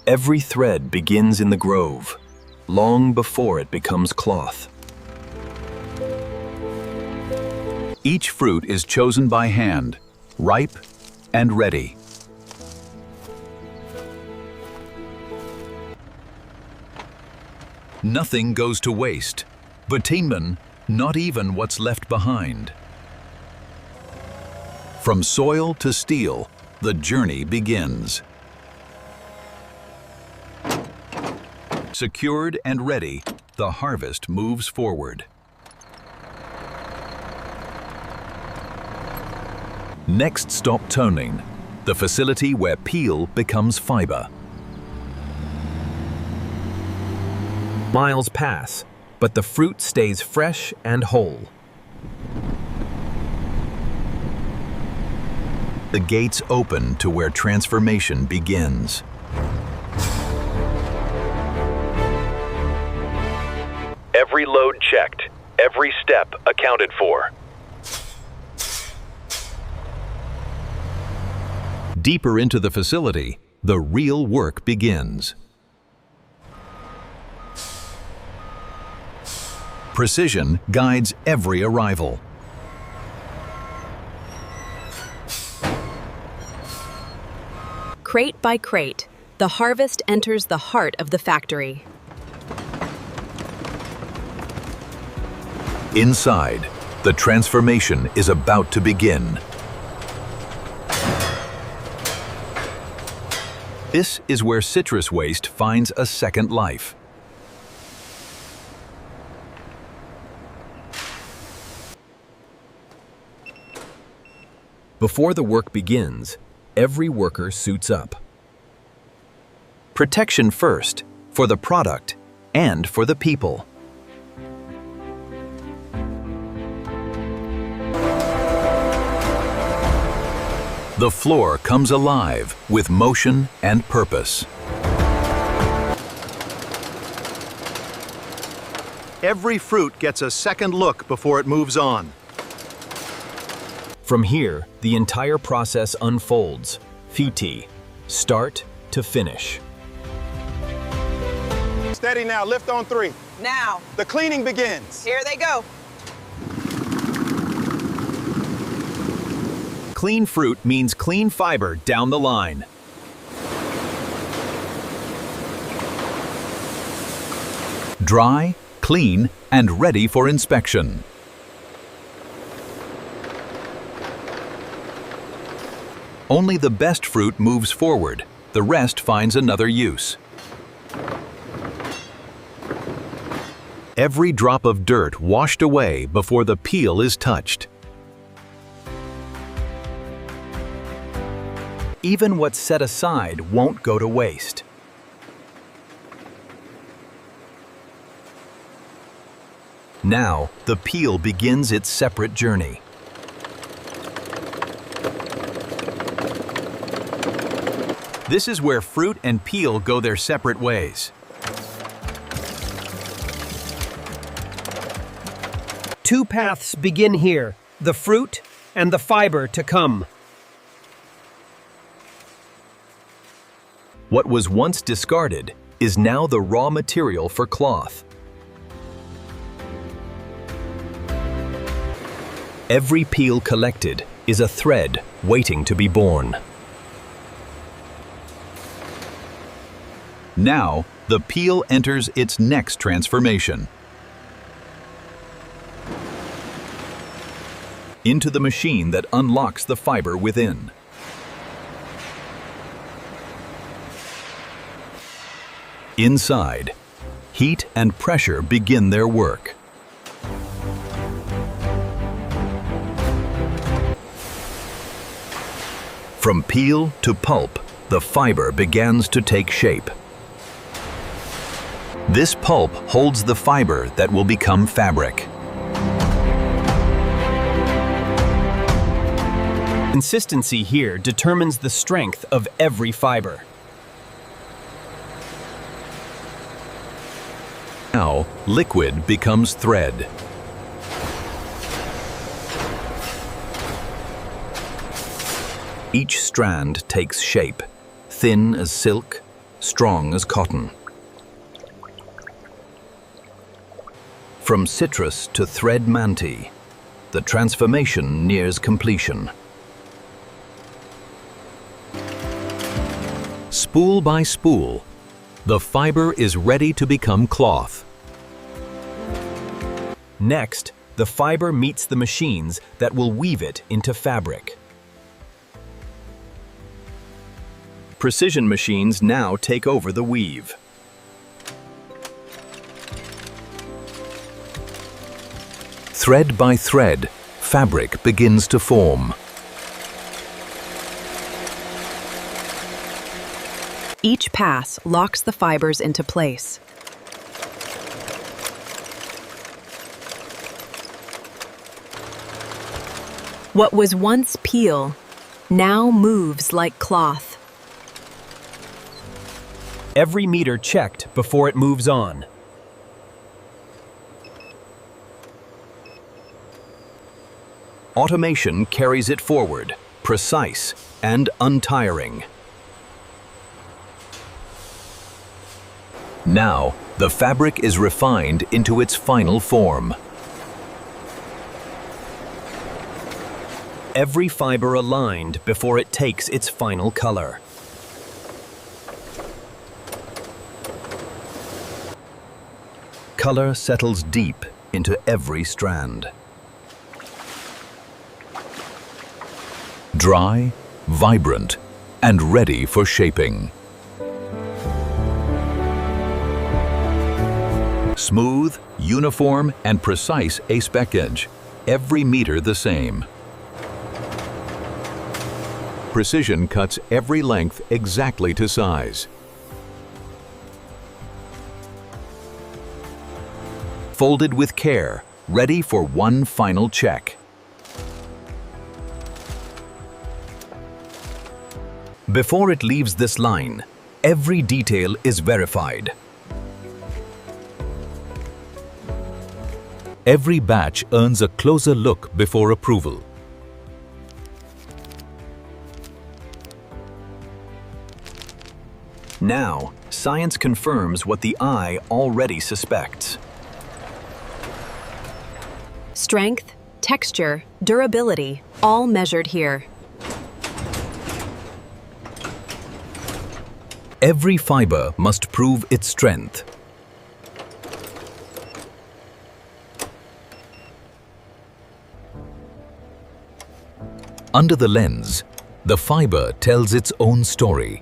Every thread begins in the grove, long before it becomes cloth. Each fruit is chosen by hand, ripe and ready. Nothing goes to waste. Betienman, not even what's left behind. From soil to steel, the journey begins. Secured and ready, the harvest moves forward. Next stop toning, the facility where peel becomes fiber. Miles pass, but the fruit stays fresh and whole. The gates open to where transformation begins. Every load checked, every step accounted for. Deeper into the facility, the real work begins. Precision guides every arrival. Crate by crate, the harvest enters the heart of the factory. Inside, the transformation is about to begin. This is where citrus waste finds a second life. Before the work begins, every worker suits up. Protection first, for the product and for the people. The floor comes alive with motion and purpose. Every fruit gets a second look before it moves on. From here, the entire process unfolds, FITI, start to finish. Steady now, lift on 3. Now, The cleaning begins. here they go. Clean fruit means clean fiber down the line. Dry, clean, and ready for inspection. Only the best fruit moves forward. The rest finds another use. Every drop of dirt washed away before the peel is touched. Even what's set aside won't go to waste. Now, the peel begins its separate journey. This is where fruit and peel go their separate ways. Two paths begin here, the fruit and the fiber to come. What was once discarded is now the raw material for cloth. Every peel collected is a thread waiting to be born. Now, the peel enters its next transformation. Into the machine that unlocks the fiber within. Inside, heat and pressure begin their work. From peel to pulp, the fiber begins to take shape. This pulp holds the fiber that will become fabric. Consistency here determines the strength of every fiber. Now, liquid becomes thread. Each strand takes shape, thin as silk, strong as cotton. From citrus to thread manti, the transformation nears completion. Spool by spool, the fiber is ready to become cloth. Next, the fiber meets the machines that will weave it into fabric. Precision machines now take over the weave. Thread by thread, fabric begins to form. Each pass locks the fibers into place. What was once peel now moves like cloth. Every meter checked before it moves on. Automation carries it forward, precise and untiring. Now, the fabric is refined into its final form. Every fiber aligned before it takes its final color. Color settles deep into every strand. Dry, vibrant, and ready for shaping. Smooth, uniform, and precise aspec edge, every meter the same. Precision cuts every length exactly to size. Folded with care, ready for one final check. Before it leaves this line, every detail is verified. Every batch earns a closer look before approval. Now, science confirms what the eye already suspects. Strength, texture, durability, all measured here. Every fiber must prove its strength. Under the lens, the fiber tells its own story.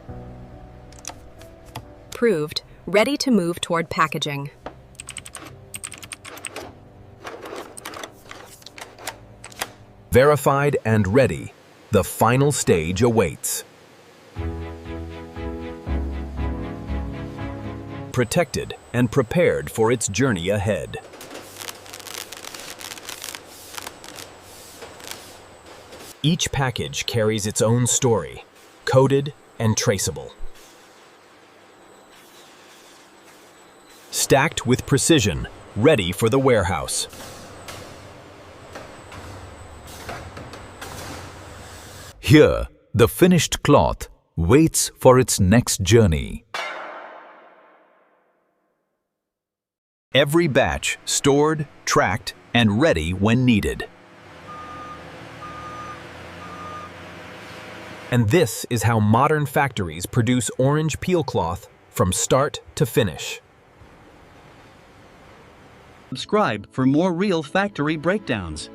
Proved, ready to move toward packaging. Verified and ready, the final stage awaits. Protected and prepared for its journey ahead. Each package carries its own story, coded and traceable. Stacked with precision, ready for the warehouse. Here, the finished cloth waits for its next journey. Every batch stored, tracked, and ready when needed. And this is how modern factories produce orange peel cloth from start to finish. Subscribe for more real factory breakdowns.